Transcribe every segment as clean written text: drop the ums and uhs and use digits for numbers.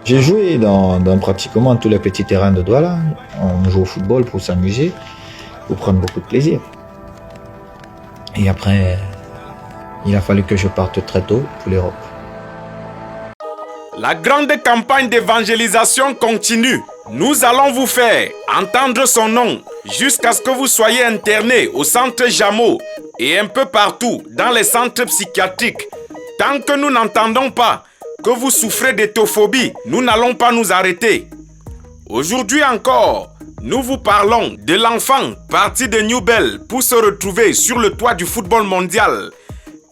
J'ai joué dans pratiquement tous les petits terrains de Douala. On joue au football pour s'amuser, pour prendre beaucoup de plaisir. Et après, il a fallu que je parte très tôt pour l'Europe. La grande campagne d'évangélisation continue. Nous allons vous faire entendre son nom jusqu'à ce que vous soyez interné au centre Jameau et un peu partout dans les centres psychiatriques. Tant que nous n'entendons pas que vous souffrez d'étophobie, nous n'allons pas nous arrêter. Aujourd'hui encore, nous vous parlons de l'enfant parti de Newbell pour se retrouver sur le toit du football mondial.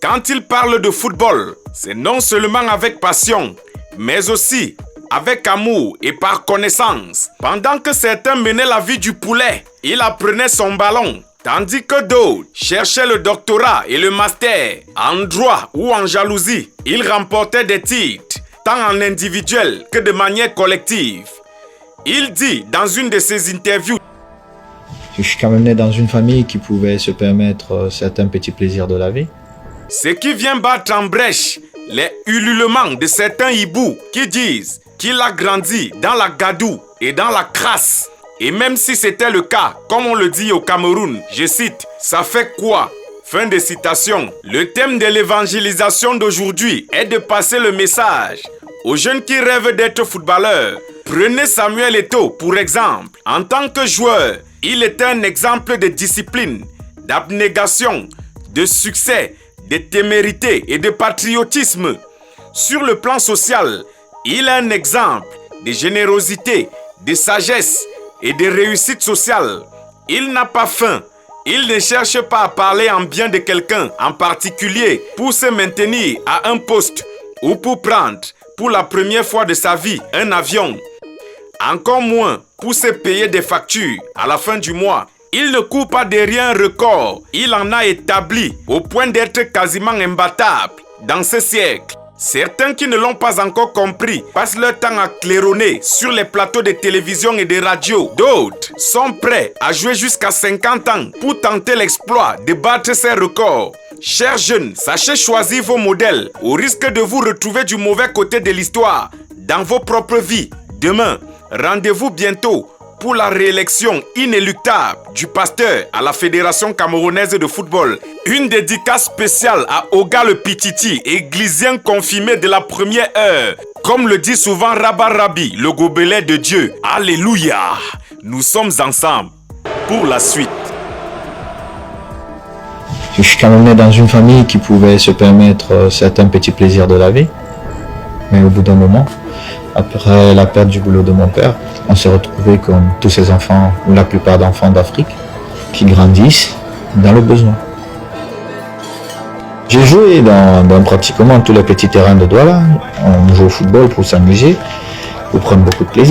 Quand il parle de football, c'est non seulement avec passion, mais aussi avec amour et par connaissance. Pendant que certains menaient la vie du poulet, il apprenait son ballon, tandis que d'autres cherchaient le doctorat et le master en droit ou en jalousie. Il remportait des titres, tant en individuel que de manière collective. Il dit dans une de ses interviews: Je suis quand même né dans une famille qui pouvait se permettre certains petits plaisirs de la vie. Ce qui vient battre en brèche les ululements de certains hiboux qui disent qu'il a grandi dans la gadoue et dans la crasse. Et même si c'était le cas, comme on le dit au Cameroun, je cite, ça fait quoi? Fin de citation. Le thème de l'évangélisation d'aujourd'hui est de passer le message aux jeunes qui rêvent d'être footballeurs. Prenez Samuel Eto'o pour exemple. En tant que joueur, il est un exemple de discipline, d'abnégation, de succès, de témérité et de patriotisme. Sur le plan social, il est un exemple de générosité, de sagesse et de réussite sociale. Il n'a pas faim. Il ne cherche pas à parler en bien de quelqu'un en particulier pour se maintenir à un poste ou pour prendre pour la première fois de sa vie un avion. Encore moins pour se payer des factures à la fin du mois. Il ne court pas derrière un record. Il en a établi au point d'être quasiment imbattable dans ce siècle. Certains qui ne l'ont pas encore compris passent leur temps à claironner sur les plateaux de télévision et de radio. D'autres sont prêts à jouer jusqu'à 50 ans pour tenter l'exploit de battre ces records. Chers jeunes, sachez choisir vos modèles au risque de vous retrouver du mauvais côté de l'histoire dans vos propres vies. Demain, rendez-vous bientôt pour la réélection inéluctable du pasteur à la Fédération camerounaise de football. Une dédicace spéciale à Oga le Pititi, églisien confirmé de la première heure. Comme le dit souvent Rabba Rabbi, le gobelet de Dieu. Alléluia! Nous sommes ensemble pour la suite. Je suis quand même né dans une famille qui pouvait se permettre certains petits plaisirs de la vie. Mais au bout d'un moment, après la perte du boulot de mon père, on s'est retrouvé comme tous ces enfants, ou la plupart d'enfants d'Afrique, qui grandissent dans le besoin. J'ai joué dans pratiquement tous les petits terrains de Douala. On joue au football pour s'amuser, pour prendre beaucoup de plaisir.